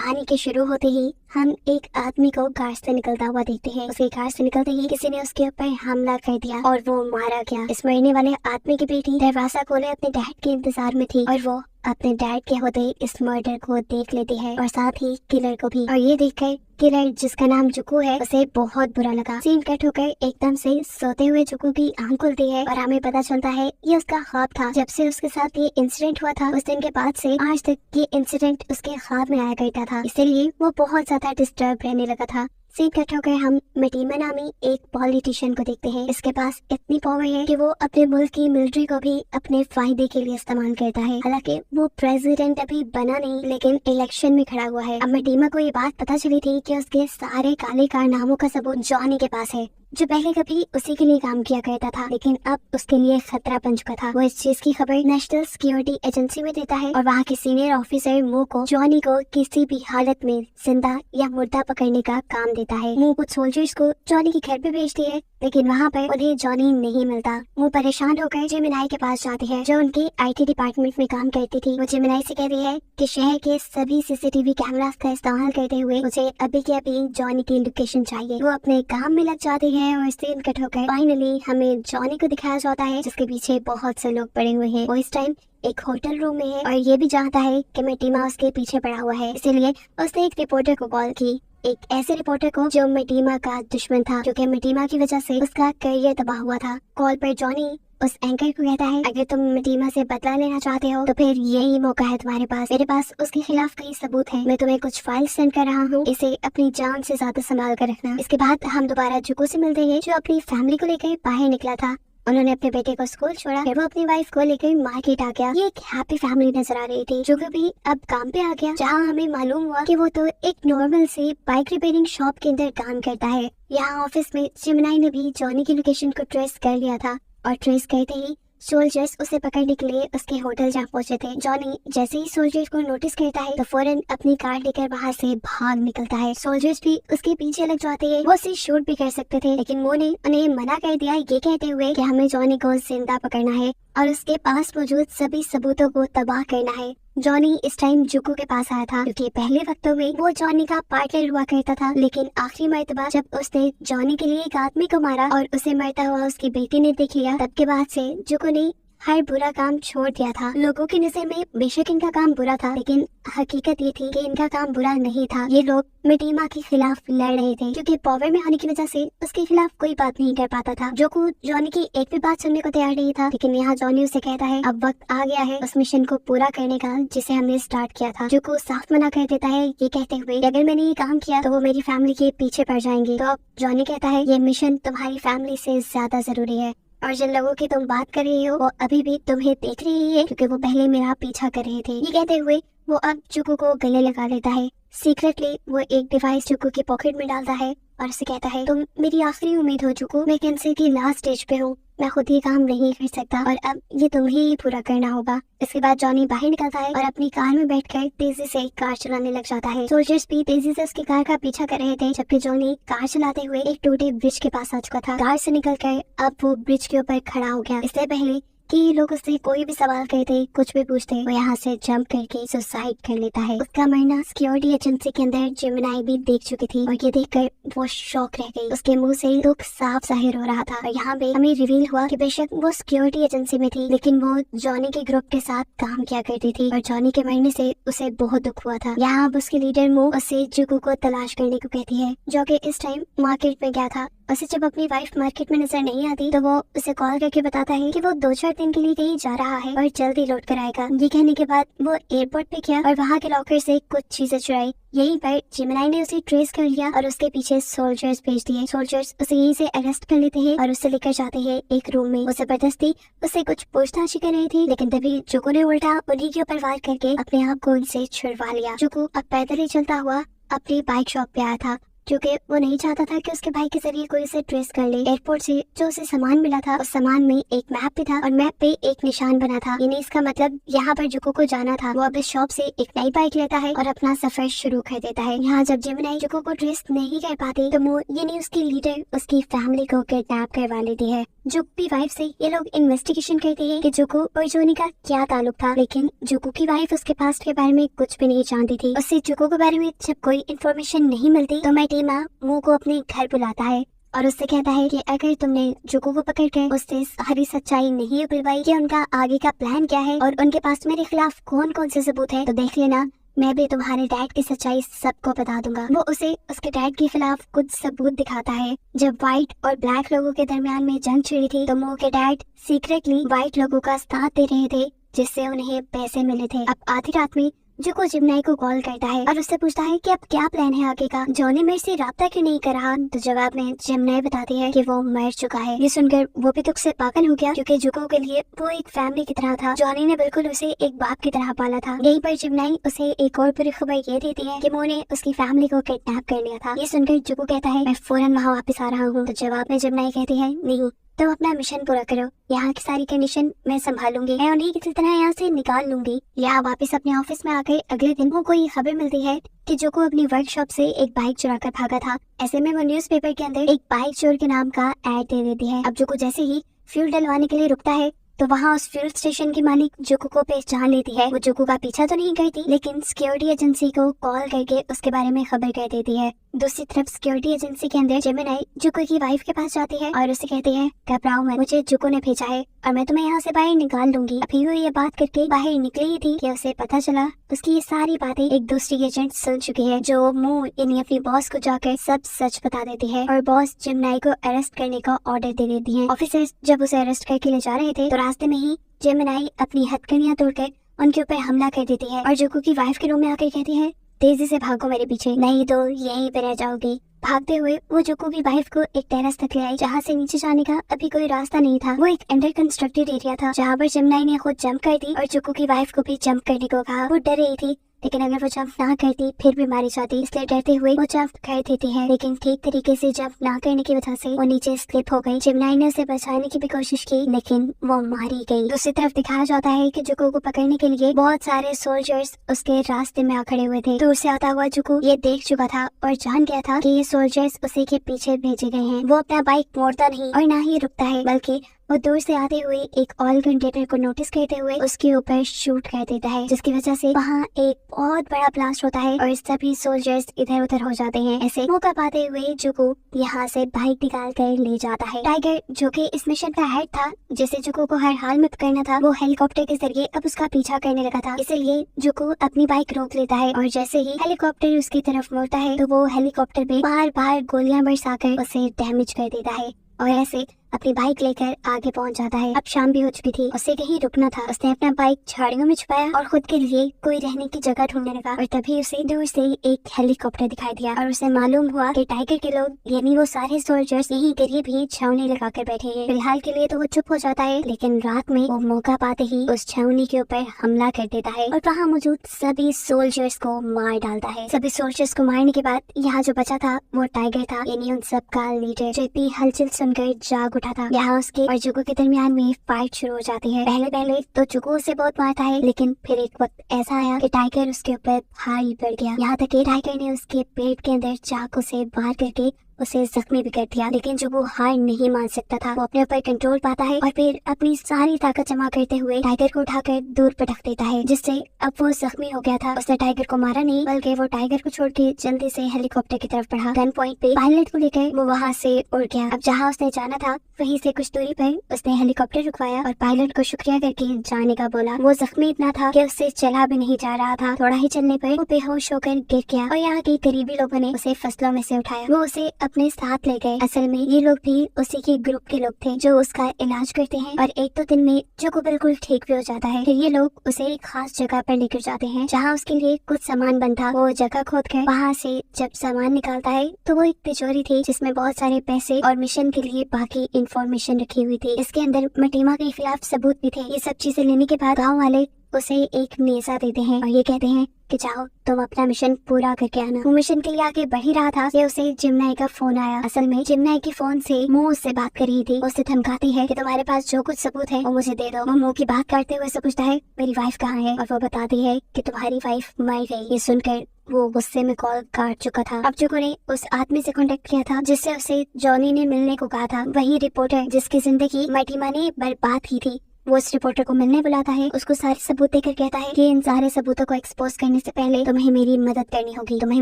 कहानी के शुरू होते ही हम एक आदमी को कार से निकलता हुआ देखते हैं। उसकी कार से निकलते ही किसी ने उसके ऊपर हमला कर दिया और वो मारा गया। इस मरने वाले आदमी की बेटी दरवाजा खोले अपने डैड के इंतजार में थी और वो अपने डैड के होते इस मर्डर को देख लेती है और साथ ही किलर को भी। और ये देखकर किलर, जिसका नाम जुकू है, उसे बहुत बुरा लगा। सीन कट होकर एकदम से सोते हुए जुकू की आंख खुलती है और हमें पता चलता है ये उसका ख्वाब था। जब से उसके साथ ये इंसिडेंट हुआ था उस दिन के बाद से आज तक ये इंसिडेंट उसके ख्वाब में आया करता था, इसीलिए वो बहुत ज्यादा डिस्टर्ब रहने लगा था। सीन कट होकर हम मटीमा नामी एक पॉलिटिशियन को देखते हैं। इसके पास इतनी पावर है कि वो अपने मुल्क की मिलिट्री को भी अपने फायदे के लिए इस्तेमाल करता है। हालांकि वो प्रेसिडेंट अभी बना नहीं, लेकिन इलेक्शन में खड़ा हुआ है। अब मटीमा को ये बात पता चली थी कि उसके सारे काले कारनामों का सबूत जॉनी के पास है, जो पहले कभी उसी के लिए काम किया करता था, लेकिन अब उसके लिए खतरा बन चुका था। वो इस चीज की खबर नेशनल सिक्योरिटी एजेंसी में देता है और वहाँ के सीनियर ऑफिसर मो को जॉनी को किसी भी हालत में जिंदा या मुर्दा पकड़ने का काम देता है। मो कुछ सोल्जर्स को जॉनी के घर पे भेजती है, लेकिन वहाँ पर उन्हें जॉनी नहीं मिलता। वो परेशान होकर जेमिनाई के पास जाती है, जो उनके IT डिपार्टमेंट में काम करती थी। वो जेमिनाई से कहती है कि शहर के सभी CCTV कैमरास का इस्तेमाल करते हुए मुझे अभी के अभी जॉनी की लोकेशन चाहिए। वो अपने काम में लग जाती है और सीन कट होकर फाइनली हमें जॉनी को दिखाया जाता है, जिसके पीछे बहुत से लोग पड़े हुए हैं। वो इस टाइम एक होटल रूम में है और ये भी जानता है कि मटीमा उसके पीछे पड़ा हुआ है, इसीलिए उसने एक रिपोर्टर को कॉल की। एक ऐसे रिपोर्टर को जो मटीमा का दुश्मन था, क्योंकि मटीमा की वजह से उसका करियर तबाह हुआ था। कॉल पर जॉनी उस एंकर को कहता है, अगर तुम मटीमा से बदला लेना चाहते हो तो फिर यही मौका है तुम्हारे पास। मेरे पास उसके खिलाफ कई सबूत हैं। मैं तुम्हें कुछ फाइल सेंड कर रहा हूँ, इसे अपनी जान से ज्यादा संभाल कर रखना। इसके बाद हम दोबारा जुको से मिलते हैं, जो अपनी फैमिली को लेकर बाहर निकला था। उन्होंने अपने बेटे को स्कूल छोड़ा, फिर वो अपनी वाइफ को लेकर मार्केट आ गया। ये एक हैप्पी फैमिली नजर आ रही थी। जो भी अब काम पे आ गया, जहाँ हमें मालूम हुआ कि वो तो एक नॉर्मल सी बाइक रिपेयरिंग शॉप के अंदर काम करता है। यहाँ ऑफिस में जेमिनाई ने भी जॉनी की लोकेशन को ट्रेस कर लिया था और ट्रेस करते ही सोल्जर्स उसे पकड़ने के लिए उसके होटल जहाँ पहुंचे थे। जॉनी जैसे ही सोल्जर्स को नोटिस करता है तो फौरन अपनी कार लेकर वहाँ से भाग निकलता है। सोल्जर्स भी उसके पीछे लग जाते हैं। वो उसे शूट भी कर सकते थे, लेकिन वो ने उन्हें मना कर दिया, ये कहते हुए कि हमें जॉनी को जिंदा पकड़ना है और उसके पास मौजूद सभी सबूतों को तबाह करना है। जॉनी इस टाइम जुको के पास आया था, क्योंकि पहले वक्तों में वो जॉनी का पार्टनर हुआ करता था, लेकिन आखिरी मर्तबा जब उसने जॉनी के लिए एक आदमी को मारा और उसे मरता हुआ उसकी बेटी ने देख लिया, तब के बाद से जुको ने हर बुरा काम छोड़ दिया था। लोगों की नजर में बेशक इनका काम बुरा था, लेकिन हकीकत ये थी कि इनका काम बुरा नहीं था। ये लोग मटीमा के खिलाफ लड़ रहे थे, क्योंकि पावर में होने की वजह से उसके खिलाफ कोई बात नहीं कर पाता था। जो कुछ जॉनी की एक भी बात सुनने को तैयार नहीं था, लेकिन यहाँ जॉनी उसे कहता है अब वक्त आ गया है उस मिशन को पूरा करने का जिसे हमने स्टार्ट किया था। जो को साफ मना कर देता है, ये कहते हुए अगर मैंने ये काम किया तो वो मेरी फैमिली के पीछे पड़ जाएंगे। तो अब जॉनी कहता है ये मिशन तुम्हारी फैमिली से ज्यादा जरूरी है और जिन लोगों की तुम बात कर रही हो वो अभी भी तुम्हें देख रही है, क्योंकि वो पहले मेरा पीछा कर रहे थे। ये कहते हुए वो अब जुको को गले लगा लेता है। सीक्रेटली वो एक डिवाइस जुको की पॉकेट में डालता है और उसे कहता है तुम मेरी आखिरी उम्मीद हो जुको, मैं कैंसर की लास्ट स्टेज पे हूँ, मैं खुद ये काम नहीं कर सकता और अब ये तुम्हें ही पूरा करना होगा। इसके बाद जॉनी बाहर निकलता है और अपनी कार में बैठकर तेजी से कार चलाने लग जाता है। सोल्जर्स भी तेजी से उसकी कार का पीछा कर रहे थे, जबकि जॉनी कार चलाते हुए एक टूटे ब्रिज के पास आ चुका था। कार से निकलकर अब वो ब्रिज के ऊपर खड़ा हो गया। इससे पहले कि ये लोग उससे कोई भी सवाल करते, कुछ भी पूछते, वो यहाँ से जंप करके सुसाइड कर लेता है। उसका मरना सिक्योरिटी एजेंसी के अंदर जेमिनाई भी देख चुकी थी और ये देखकर वो शॉक रह गई। उसके मुंह से दुख साफ जाहिर हो रहा था और यहाँ पे हमें रिवील हुआ कि बेशक वो सिक्योरिटी एजेंसी में थी, लेकिन वो जॉनी के ग्रुप के साथ काम किया करती थी और जॉनी के मरने से उसे बहुत दुख हुआ था। यहाँ अब उसके लीडर मो उसे जुको को तलाश करने को कहती है, जो कि इस टाइम मार्केट में गया था। उसे जब अपनी वाइफ मार्केट में नजर नहीं आती तो वो उसे कॉल करके बताता है कि वो 2-4 दिन के लिए कहीं जा रहा है और जल्दी लौट कर आएगा। ये कहने के बाद वो एयरपोर्ट पे गया और वहाँ के लॉकर से कुछ चीजें चुराई। यहीं पर जेमिनाई ने उसे ट्रेस कर लिया और उसके पीछे सोल्जर्स भेज दिए। सोल्जर्स उसे यहीं से अरेस्ट कर लेते हैं और उसे लेकर जाते हैं एक रूम में। वो जबरदस्ती उसे कुछ पूछताछ कर रही थी, लेकिन तभी जुको ने उल्टा उन्हीं के ऊपर वार करके अपने आप को उनसे छुड़वा लिया। जुको अब पैदल ही चलता हुआ अपनी बाइक शॉप पे आया था क्योंकि वो नहीं चाहता था कि उसके भाई के जरिए कोई उसे ट्रेस कर ले। एयरपोर्ट से जो उसे सामान मिला था उस सामान में एक मैप भी था और मैप पे एक निशान बना था, यानी इसका मतलब यहाँ पर जुको को जाना था। वो अब इस शॉप से एक नई बाइक लेता है और अपना सफर शुरू कर देता है। यहाँ जब जेमिनाई जुको को ट्रेस नहीं कर पाती तो मो यानी उसकी लीडर उसकी फैमिली को किडनैप करवा लेती है। जुको की वाइफ से ये लोग इन्वेस्टिगेशन करते हैं कि जुको और जोनी का क्या ताल्लुक था, लेकिन जुको की वाइफ उसके पास्ट के बारे में कुछ भी नहीं जानती थी। उससे जुको के बारे में जब कोई इन्फॉर्मेशन नहीं मिलती तो मैटीमा मो को अपने घर बुलाता है और उससे कहता है कि अगर तुमने जुको को पकड़ कर उससे सारी सच्चाई नहीं उगलवाई कि उनका आगे का प्लान क्या है और उनके पास मेरे खिलाफ कौन कौन से सबूत है, तो देख लेना मैं भी तुम्हारे डैड की सच्चाई सबको बता दूंगा। वो उसे उसके डैड के खिलाफ कुछ सबूत दिखाता है। जब व्हाइट और ब्लैक लोगों के दरमियान में जंग छिड़ी थी तो मो के डैड सीक्रेटली व्हाइट लोगों का साथ दे रहे थे जिससे उन्हें पैसे मिले थे। अब आधी रात में जुको जिमनाई को कॉल करता है और उससे पूछता है कि अब क्या प्लान है आगे का, जॉनी मेरे से राब्ता क्यों नहीं कर रहा। तो जवाब में जिमनाई बताती है कि वो मर चुका है। ये सुनकर वो भी दुख से पागल हो गया क्योंकि जुको के लिए वो एक फैमिली की तरह था। जॉनी ने बिल्कुल उसे एक बाप की तरह पाला था। यहीं पर जिमनाई उसे एक और बुरी खबर ये देती है कि मो ने उसकी फैमिली को किडनैप कर लिया था। ये सुनकर जुको कहता है मैं फौरन वहाँ वापस आ रहा हूँ। तो जवाब में जिमनाई कहती है नहीं, तो अपना मिशन पूरा करो, यहाँ की सारी कंडीशन मैं संभालूंगी, मैं उन्हें किसी तरह यहाँ से निकाल लूंगी। या वापस अपने ऑफिस में आकर अगले दिन वो कोई खबर मिलती है कि जो को अपनी वर्कशॉप से एक बाइक चुरा कर भागा था। ऐसे में वो न्यूज़पेपर के अंदर एक बाइक चोर के नाम का ऐड दे देती है। अब जो को जैसे ही फ्यूल डलवाने के लिए रुकता है तो वहाँ उस फ्यूल स्टेशन की मालिक जुको को पहचान लेती है। वो जुको का पीछा तो नहीं करती लेकिन सिक्योरिटी एजेंसी को कॉल करके उसके बारे में खबर कर देती है। दूसरी तरफ सिक्योरिटी एजेंसी के अंदर जेमिनाई जुको की वाइफ के पास जाती है और उसे कहती है घबराओ मत, मुझे जुको ने भेजा है और मैं तुम्हें यहाँ से बाहर निकाल दूंगी। अभी वो ये बात करके बाहर निकली ही थी कि उसे पता चला उसकी ये सारी बातें एक दूसरी एजेंट सुन चुकी है जो मुंह यानी अपनी बॉस को जाकर सब सच बता देती है और बॉस जेमिनाई को अरेस्ट करने का ऑर्डर दे देती है। ऑफिसर्स जब उसे अरेस्ट करके ले जा रहे थे तो रास्ते में ही जेमिनाई अपनी हथकड़ियां तोड़कर उनके ऊपर हमला कर देती है और जुको की वाइफ के रूम में आकर कहती है तेजी से भागो मेरे पीछे, नहीं तो यहीं पे रह जाओगी। भागते हुए वो जुको की वाइफ को एक टेरेस तक ले आई जहाँ से नीचे जाने का अभी कोई रास्ता नहीं था। वो एक अंडर कंस्ट्रक्टेड एरिया था जहाँ पर जेमिनाई ने खुद जंप कर दी और जुको की वाइफ को भी जंप करने को कहा। वो डर रही थी लेकिन अगर वो जंप ना करती फिर भी मारी जाती, इसलिए डरते हुए वो जंप कर देती है लेकिन ठीक तरीके से जंप ना करने की वजह से वो नीचे स्लिप हो गई। जेमिनाई ने उसे बचाने की भी कोशिश की लेकिन वो मारी गई। दूसरी तरफ दिखाया जाता है कि जुको को पकड़ने के लिए बहुत सारे सोल्जर्स उसके रास्ते में आ खड़े हुए थे। दूर से आता हुआ जुको ये देख चुका था और जान गया था कि ये सोल्जर्स उसी के पीछे भेजे गए हैं। वो अपना बाइक मोड़ता नहीं और ना ही रुकता है बल्कि वो दूर से आते हुए एक ऑयल कंटेनर को नोटिस करते हुए उसके ऊपर शूट कर देता है जिसकी वजह से वहाँ एक बहुत बड़ा ब्लास्ट होता है और सभी सोल्जर्स इधर उधर हो जाते हैं। ऐसे मौका पाते हुए जुको यहाँ से बाइक निकाल कर ले जाता है। टाइगर जो कि इस मिशन का हेड था जिसे जुको को हर हाल में पकड़ना था वो हेलीकॉप्टर के जरिए अब उसका पीछा करने लगा था, इसलिए जुको अपनी बाइक रोक लेता है और जैसे ही हेलीकॉप्टर उसकी तरफ मुड़ता है तो वो हेलीकॉप्टर पे बार बार गोलियां बरसाकर उसे डैमेज कर देता है और ऐसे अपनी बाइक लेकर आगे पहुंच जाता है। अब शाम भी हो चुकी थी, उसे कहीं रुकना था। उसने अपना बाइक झाड़ियों में छुपाया और खुद के लिए कोई रहने की जगह ढूंढने लगा और तभी उसे दूर से एक हेलीकॉप्टर दिखाई दिया और उसे मालूम हुआ कि टाइगर के लोग यानी वो सारे सोल्जर्स यहीं करीब ही छावनी लगाकर बैठे हैं। फिलहाल के लिए तो वो चुप हो जाता है लेकिन रात में वो मौका पाते ही उस छावनी के ऊपर हमला कर देता है और वहाँ मौजूद सभी सोल्जर्स को मार डालता है। सभी सोल्जर्स को मारने के बाद यहाँ जो बचा था वो टाइगर था यानी उन सब का लीडर जो इतनी हलचल सुनकर जाग था। यहाँ उसके और जुको के दरमियान में फाइट शुरू हो जाती है। पहले तो जुको उसे बहुत मारता है लेकिन फिर एक वक्त ऐसा आया कि टाइगर उसके ऊपर भारी पड़ गया। यहाँ तक कि टाइगर ने उसके पेट के अंदर चाकू से वार करके उसे जख्मी भी कर दिया लेकिन जो वो हार नहीं मान सकता था वो अपने ऊपर कंट्रोल पाता है और फिर अपनी सारी ताकत जमा करते हुए टाइगर को उठाकर दूर पटक देता है जिससे अब वो जख्मी हो गया था। उसने टाइगर को मारा नहीं बल्कि वो टाइगर को छोड़ के जल्दी से हेलीकॉप्टर की तरफ बढ़ा। गन पॉइंट पे पायलट को लेकर वो वहाँ से उड़ गया। अब जहाँ उसने जाना था वहीं से कुछ दूरी पर उसने हेलीकॉप्टर रुकवाया और पायलट को शुक्रिया करके जाने का बोला। वो जख्मी इतना था कि उससे चला भी नहीं जा रहा था। थोड़ा ही चलने पर वो बेहोश होकर गिर गया और यहाँ के करीबी लोगों ने उसे फसलों में से उठाया। वो उसे अपने साथ ले गए। असल में ये लोग भी उसी के ग्रुप के लोग थे जो उसका इलाज करते हैं और एक दो दिन में जो को बिल्कुल ठीक भी हो जाता है। फिर ये लोग उसे एक खास जगह पर लेकर जाते हैं जहाँ उसके लिए कुछ सामान बनता। वो जगह खोद कर वहाँ से जब सामान निकालता है तो वो एक तिजोरी थी जिसमें बहुत सारे पैसे और मिशन के लिए बाकी इंफॉर्मेशन रखी हुई थी। इसके अंदर मटीमा के खिलाफ सबूत भी थे। ये सब चीजें लेने के बाद गाँव वाले उसे एक नेज़ा देते हैं और ये कहते हैं कि जाओ तुम अपना मिशन पूरा करके आना। वो मिशन के लिए आगे बढ़ ही रहा था कि उसे जिमनाई का फोन आया। असल में जिमनाई के फोन से मो उससे बात कर रही थी। उसे धमकाती है कि तुम्हारे पास जो कुछ सबूत है वो मुझे दे दो। वो मो की बात करते हुए उससे पूछता है मेरी वाइफ कहाँ है, और वो बताती है कि तुम्हारी वाइफ मर गई। ये सुनकर वो गुस्से में कॉल काट चुका था। अब जुको ने उस आदमी से कांटेक्ट किया था जिससे उसे जॉनी ने मिलने को कहा था, वही रिपोर्टर जिसकी जिंदगी मैटिमा ने बर्बाद की थी। वो उस रिपोर्टर को मिलने बुलाता है, उसको सारे सबूत देकर कहता है कि इन सारे सबूतों को एक्सपोज करने से पहले तुम्हें मेरी मदद करनी होगी, तुम्हें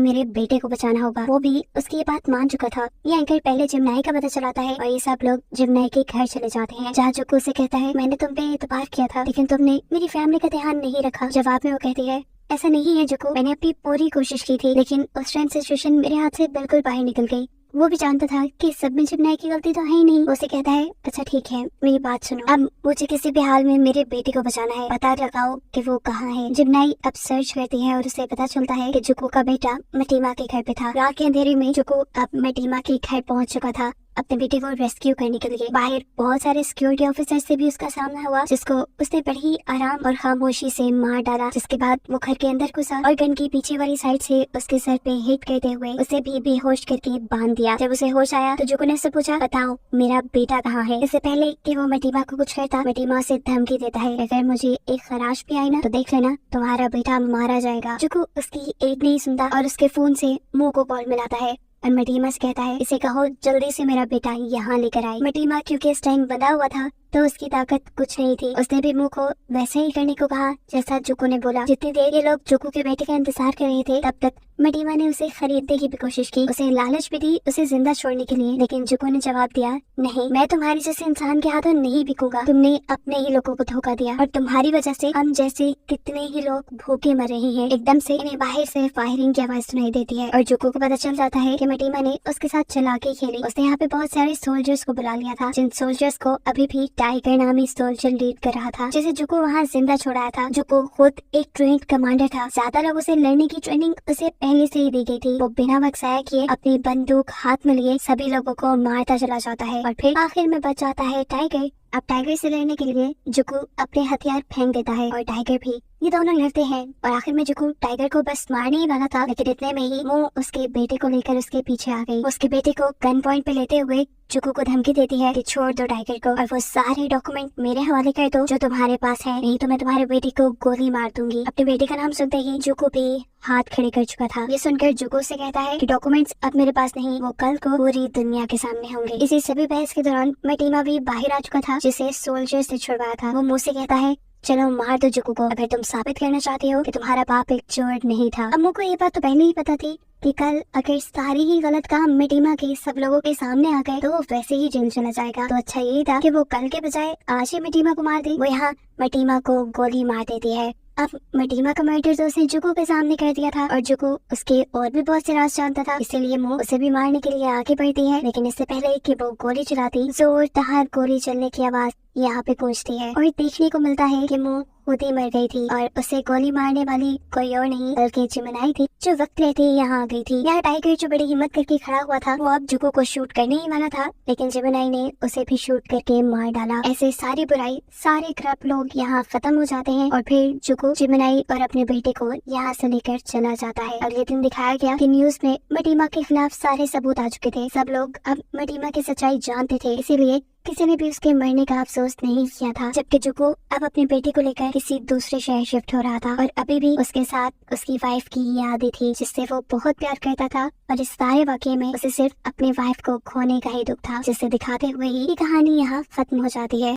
मेरे बेटे को बचाना होगा। वो भी उसकी ये बात मान चुका था। ये एंकर पहले जिमनाई का पता चलाता है और ये सब लोग जिमनाई के घर चले जाते हैं, जहाँ जुको उसे कहता है मैंने तुम पे एतबार किया था लेकिन तुमने मेरी फैमिली का ध्यान नहीं रखा। जवाब में वो कहती है ऐसा नहीं है जुको, मैंने अपनी पूरी कोशिश की थी लेकिन उस टाइम सिचुएशन मेरे हाथ से बिल्कुल बाहर निकल गई। वो भी जानता था कि सब में जिमनाई की गलती तो है ही नहीं। उसे कहता है अच्छा ठीक है मेरी बात सुनो, अब मुझे किसी भी हाल में मेरे बेटे को बचाना है, पता लगाओ कि वो कहाँ है। जिमनाई अब सर्च करती है और उसे पता चलता है कि जुको का बेटा मैटिमा के घर पे था। रात के अंधेरे में जुको अब मैटिमा के घर पहुंच चुका था अपने बेटे को रेस्क्यू करने के लिए। बाहर बहुत सारे सिक्योरिटी ऑफिसर से भी उसका सामना हुआ जिसको उसने बड़ी आराम और खामोशी से मार डाला, जिसके बाद वो घर के अंदर घुसा और गन की पीछे वाली साइड से उसके सर पे हिट करते हुए उसे भी बेहोश करके बांध दिया। जब उसे होश आया तो जुको ने उससे पूछा बताओ मेरा बेटा कहाँ है। इससे पहले कि वो मैटिमा को कुछ कहता, मैटिमा उसे धमकी देता है अगर मुझे एक खराश भी आई ना तो देख लेना तुम्हारा बेटा मारा जाएगा। जुको उसकी एक नहीं सुनता और उसके फोन से मुंह को कॉल मिलाता है और मैटिमा से कहता है इसे कहो जल्दी से मेरा बेटा यहाँ लेकर आए। मैटिमा क्योंकि इस टाइम बंधा हुआ था तो उसकी ताकत कुछ नहीं थी। उसने भी मुंह को वैसे ही करने को कहा जैसा जुको ने बोला। जितनी देर ये लोग जुको के बेटे का इंतजार कर रहे थे तब तक मैटिमा ने उसे खरीदने की भी कोशिश की, उसे लालच भी दी उसे जिंदा छोड़ने के लिए, लेकिन जुको ने जवाब दिया नहीं, मैं तुम्हारे जैसे इंसान के हाथों नहीं बिकूंगा। तुमने अपने ही लोगों को धोखा दिया और तुम्हारी वजह से हम जैसे कितने ही लोग भूखे मर रहे हैं। एकदम से इन्हें बाहर से फायरिंग की आवाज सुनाई देती है और जुको को पता चल जाता है कि मैटिमा ने उसके साथ चालाकी खेली। उसने यहाँ पे बहुत सारे सोल्जर्स को बुला लिया था जिन सोल्जर्स को अभी भी टाइगर नामी सोल्जर लीड कर रहा था, जिसे जुको वहाँ जिंदा छोड़ाया था। जुको खुद एक ट्रेंड कमांडर था, ज्यादा लोगों से लड़ने की ट्रेनिंग उसे पहले से ही दी गई थी। वो बिना बक्साया किए अपनी बंदूक हाथ में लिए सभी लोगों को मारता चला जाता है और फिर आखिर में बच जाता है टाइगर। अब टाइगर से लड़ने के लिए जुको अपने हथियार फेंक देता है और टाइगर भी। ये दोनों लड़ते हैं और आखिर में जुको टाइगर को बस मारने ही वाला था, लेकिन इतने में ही वो उसके बेटे को लेकर उसके पीछे आ गई। उसके बेटे को गन पॉइंट पे लेते हुए जुको को धमकी देती है कि छोड़ दो टाइगर को और वो सारे डॉक्यूमेंट मेरे हवाले कर दो जो तुम्हारे पास है, नहीं तो मैं तुम्हारे बेटे को गोली मार दूंगी। अपने बेटे का नाम सुनते ही जुको भी हाथ खड़े कर चुका था। ये सुनकर जुको से कहता है कि डॉक्यूमेंट्स अब मेरे पास नहीं, वो कल को पूरी दुनिया के सामने होंगे। इसी सभी बहस के दौरान मैटिमा भी बाहर आ चुका था जिसे सोल्जर से छुड़वाया था। वो मुंह से कहता है चलो मार दो जुको को अगर तुम साबित करना चाहते हो कि तुम्हारा बाप एक चोर नहीं था। अम्मू को ये बात तो पहले ही पता थी कि कल अगर सारे ही गलत काम मैटिमा के सब लोगों के सामने आ गए तो वो वैसे ही जेल चला जाएगा। तो अच्छा यही था कि वो कल के बजाय आज ही मैटिमा को मार दे। वो यहाँ मैटिमा को गोली मार देती है। अब मैटिमा का मर्डर तो उसने जुको के सामने कर दिया था और जुको उसके और भी बहुत से राज जानता था, इसीलिए वो उसे भी मारने के लिए आगे बढ़ती है। लेकिन इससे पहले कि वो गोली चलाती जोरदार गोली चलने की आवाज यहाँ पे पहुंचती है और देखने को मिलता है कि वो खुद ही मर गई थी और उसे गोली मारने वाली कोई और नहीं बल्कि जिमनाई थी जो वक्त रहते ही यहाँ आ गई थी। यहाँ टाइगर जो बड़ी हिम्मत करके खड़ा हुआ था वो अब जुको को शूट करने ही वाला था, लेकिन जिमनाई ने उसे भी शूट करके मार डाला। ऐसे सारी बुराई सारे खराब लोग यहाँ खत्म हो जाते हैं और फिर जुको जिमनाई और अपने बेटे को यहाँ से लेकर चला जाता है। अगले दिन दिखाया गया कि न्यूज में मैटिमा के खिलाफ सारे सबूत आ चुके थे। सब लोग अब मैटिमा की सच्चाई जानते थे, इसीलिए किसी ने भी उसके मरने का अफसोस नहीं किया था। जबकि जुको अब अपने बेटे को लेकर किसी दूसरे शहर शिफ्ट हो रहा था और अभी भी उसके साथ उसकी वाइफ की यादें थी जिससे वो बहुत प्यार करता था और इस सारे वाकये में उसे सिर्फ अपने वाइफ को खोने का ही दुख था, जिसे दिखाते हुए ही ये कहानी यहाँ खत्म हो जाती है।